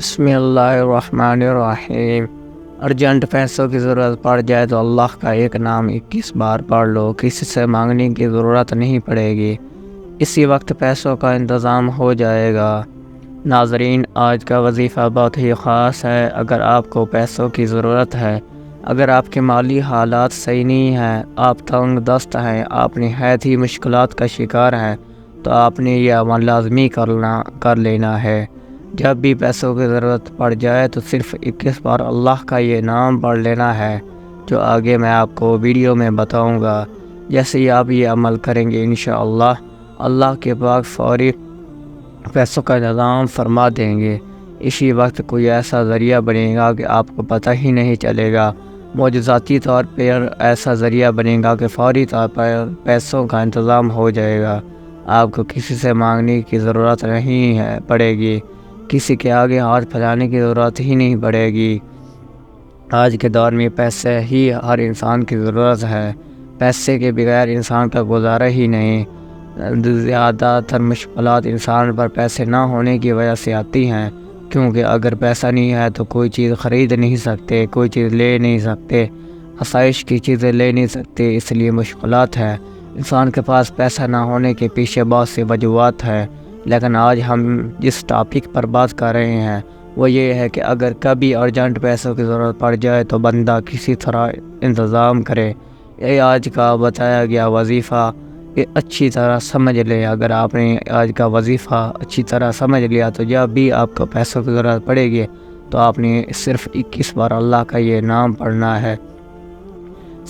بسم اللہ الرحمن الرحیم۔ ارجنٹ پیسوں کی ضرورت پڑ جائے تو اللہ کا ایک نام 21 بار پڑھ لو، کسی سے مانگنے کی ضرورت نہیں پڑے گی، اسی وقت پیسوں کا انتظام ہو جائے گا۔ ناظرین، آج کا وظیفہ بہت ہی خاص ہے۔ اگر آپ کو پیسوں کی ضرورت ہے، اگر آپ کے مالی حالات صحیح نہیں ہیں، آپ تنگ دست ہیں، آپ نہایت ہی مشکلات کا شکار ہیں، تو آپ نے یہ عمل لازمی کر لینا ہے۔ جب بھی پیسوں کی ضرورت پڑ جائے تو صرف 21 بار اللہ کا یہ نام پڑھ لینا ہے، جو آگے میں آپ کو ویڈیو میں بتاؤں گا۔ جیسے ہی آپ یہ عمل کریں گے انشاءاللہ اللہ کے پاک فوری پیسوں کا انتظام فرما دیں گے۔ اسی وقت کوئی ایسا ذریعہ بنے گا کہ آپ کو پتہ ہی نہیں چلے گا، معجزاتی طور پر ایسا ذریعہ بنے گا کہ فوری طور پر پیسوں کا انتظام ہو جائے گا۔ آپ کو کسی سے مانگنے کی ضرورت نہیں پڑے گی، کسی کے آگے ہاتھ پھیلانے کی ضرورت ہی نہیں پڑے گی۔ آج کے دور میں پیسے ہی ہر انسان کی ضرورت ہے، پیسے کے بغیر انسان کا گزارا ہی نہیں۔ زیادہ تر مشکلات انسان پر پیسے نہ ہونے کی وجہ سے آتی ہیں، کیونکہ اگر پیسہ نہیں ہے تو کوئی چیز خرید نہیں سکتے، کوئی چیز لے نہیں سکتے، آسائش کی چیزیں لے نہیں سکتے، اس لیے مشکلات ہے۔ انسان کے پاس پیسہ نہ ہونے کے پیچھے بہت سی وجوہات ہیں، لیکن آج ہم جس ٹاپک پر بات کر رہے ہیں وہ یہ ہے کہ اگر کبھی ارجنٹ پیسوں کی ضرورت پڑ جائے تو بندہ کسی طرح انتظام کرے۔ یہ آج کا بتایا گیا وظیفہ یہ اچھی طرح سمجھ لے۔ اگر آپ نے آج کا وظیفہ اچھی طرح سمجھ لیا تو جب بھی آپ کو پیسوں کی ضرورت پڑے گی تو آپ نے صرف 21 بار اللہ کا یہ نام پڑھنا ہے۔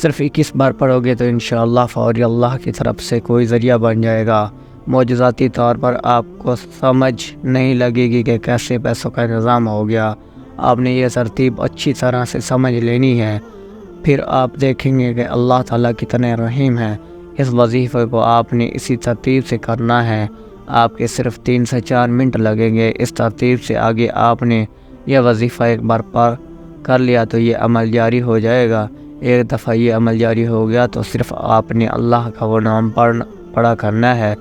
صرف 21 بار پڑھو گے تو انشاءاللہ فوری اللہ کی طرف سے کوئی ذریعہ بن جائے گا۔ معجزاتی طور پر آپ کو سمجھ نہیں لگے گی کہ کیسے پیسوں کا انتظام ہو گیا۔ آپ نے یہ ترتیب اچھی طرح سے سمجھ لینی ہے، پھر آپ دیکھیں گے کہ اللہ تعالیٰ کتنے رحیم ہیں۔ اس وظیفے کو آپ نے اسی ترتیب سے کرنا ہے۔ آپ کے صرف 3 سے 4 منٹ لگیں گے۔ اس ترتیب سے آگے آپ نے یہ وظیفہ ایک بار کر لیا تو یہ عمل جاری ہو جائے گا۔ ایک دفعہ یہ عمل جاری ہو گیا تو صرف آپ نے اللہ کا وہ نام پڑھا کرنا ہے،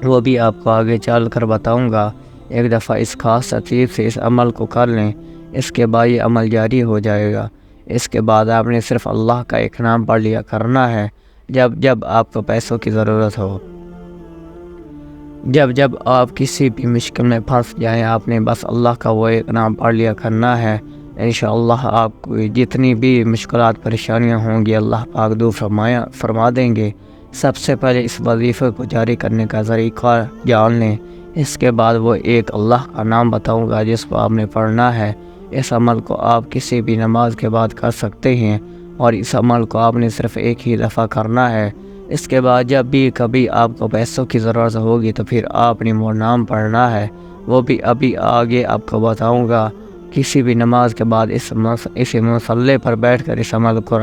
وہ بھی آپ کو آگے چل کر بتاؤں گا۔ ایک دفعہ اس خاص ترتیب سے اس عمل کو کر لیں، اس کے بعد یہ عمل جاری ہو جائے گا۔ اس کے بعد آپ نے صرف اللہ کا ایک نام پڑھ لیا کرنا ہے جب آپ کو پیسوں کی ضرورت ہو۔ جب آپ کسی بھی مشکل میں پھنس جائیں، آپ نے بس اللہ کا وہ ایک نام پڑھ لیا کرنا ہے۔ انشاءاللہ آپ کو جتنی بھی مشکلات پریشانیاں ہوں گی اللہ پاک دور فرما دیں گے۔ سب سے پہلے اس وظیفے کو جاری کرنے کا طریقہ جان لیں، اس کے بعد وہ ایک اللہ کا نام بتاؤں گا جس کو آپ نے پڑھنا ہے۔ اس عمل کو آپ کسی بھی نماز کے بعد کر سکتے ہیں، اور اس عمل کو آپ نے صرف ایک ہی دفعہ کرنا ہے۔ اس کے بعد جب بھی کبھی آپ کو پیسوں کی ضرورت ہوگی تو پھر آپ نے وہ نام پڑھنا ہے، وہ بھی ابھی آگے آپ کو بتاؤں گا۔ کسی بھی نماز کے بعد اس مصلی پر بیٹھ کر اس عمل کو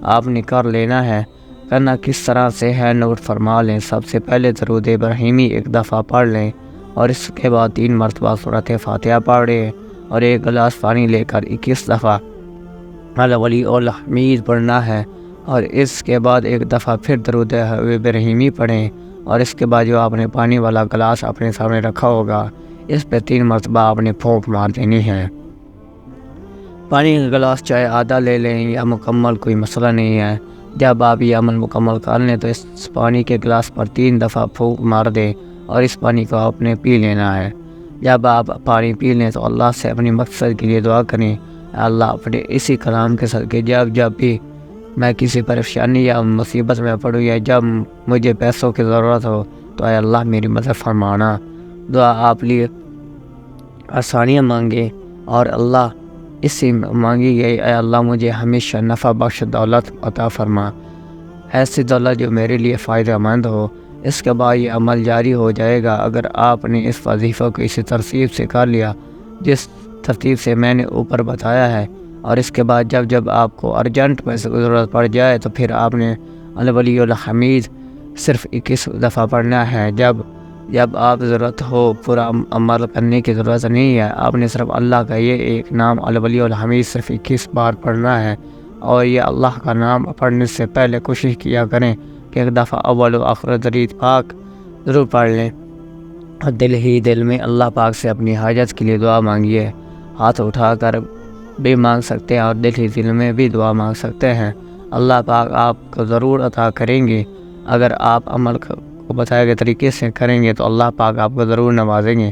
آپ نے کر لینا ہے۔ کرنا کس طرح سے ہے نوٹ فرما لیں۔ سب سے پہلے درود ابراہیمی ایک دفعہ پڑھ لیں، اور اس کے بعد 3 مرتبہ سورۃ فاتحہ پڑھیں، اور ایک گلاس پانی لے کر 21 دفعہ الولی الحمید پڑھنا ہے، اور اس کے بعد ایک دفعہ پھر درود ابراہیمی پڑھیں، اور اس کے بعد جو آپ نے پانی والا گلاس اپنے سامنے رکھا ہوگا اس پہ 3 مرتبہ آپ نے پھونک مار دینی ہے۔ پانی کا گلاس چاہے آدھا لے لیں یا مکمل، کوئی مسئلہ نہیں ہے۔ جب آپ یہ عمل مکمل کر لیں تو اس پانی کے گلاس پر 3 دفعہ پھونک مار دیں، اور اس پانی کو آپ نے پی لینا ہے۔ جب آپ پانی پی لیں تو اللہ سے اپنی مقصد کے لیے دعا کریں، اللہ اپنے اسی کلام کے صدقے جب بھی میں کسی پریشانی یا مصیبت میں پڑوں یا جب مجھے پیسوں کی ضرورت ہو تو اے اللہ میری مدد فرمانا۔ دعا آپ لیے آسانیاں مانگے، اور اللہ اسی مانگی گئی، اے اللہ مجھے ہمیشہ نفع بخش دولت عطا فرما، ایسی دولت جو میرے لیے فائدہ مند ہو۔ اس کے بعد یہ عمل جاری ہو جائے گا۔ اگر آپ نے اس وظیفہ کو اسی ترتیب سے کر لیا جس ترتیب سے میں نے اوپر بتایا ہے، اور اس کے بعد جب آپ کو ارجنٹ پیسے کی ضرورت پڑ جائے تو پھر آپ نے الولی الحمید صرف 21 دفعہ پڑھنا ہے۔ جب آپ ضرورت ہو، پورا عمل کرنے کی ضرورت نہیں ہے، آپ نے صرف اللہ کا یہ ایک نام الولی الحمید صرف 21 بار پڑھنا ہے۔ اور یہ اللہ کا نام پڑھنے سے پہلے کوشش کیا کریں کہ ایک دفعہ اول و آخر درود پاک ضرور پڑھ لیں۔ اور دل ہی دل میں اللہ پاک سے اپنی حاجت کے لیے دعا مانگیے۔ ہاتھ اٹھا کر بھی مانگ سکتے ہیں اور دل ہی دل میں بھی دعا مانگ سکتے ہیں۔ اللہ پاک آپ کو ضرور عطا کریں گے۔ اگر آپ عمل کو بتائے گئے طریقے سے کریں گے تو اللہ پاک آپ کو ضرور نوازیں گے۔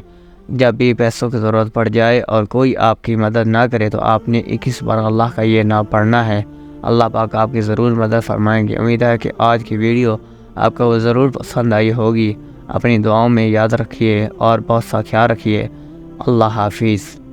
جب بھی پیسوں کی ضرورت پڑ جائے اور کوئی آپ کی مدد نہ کرے تو آپ نے 21 بار اللہ کا یہ نام پڑھنا ہے۔ اللہ پاک آپ کی ضرور مدد فرمائیں گے۔ امید ہے کہ آج کی ویڈیو آپ کو ضرور پسند آئی ہوگی۔ اپنی دعاؤں میں یاد رکھیے اور بہت سا خیال رکھیے۔ اللہ حافظ۔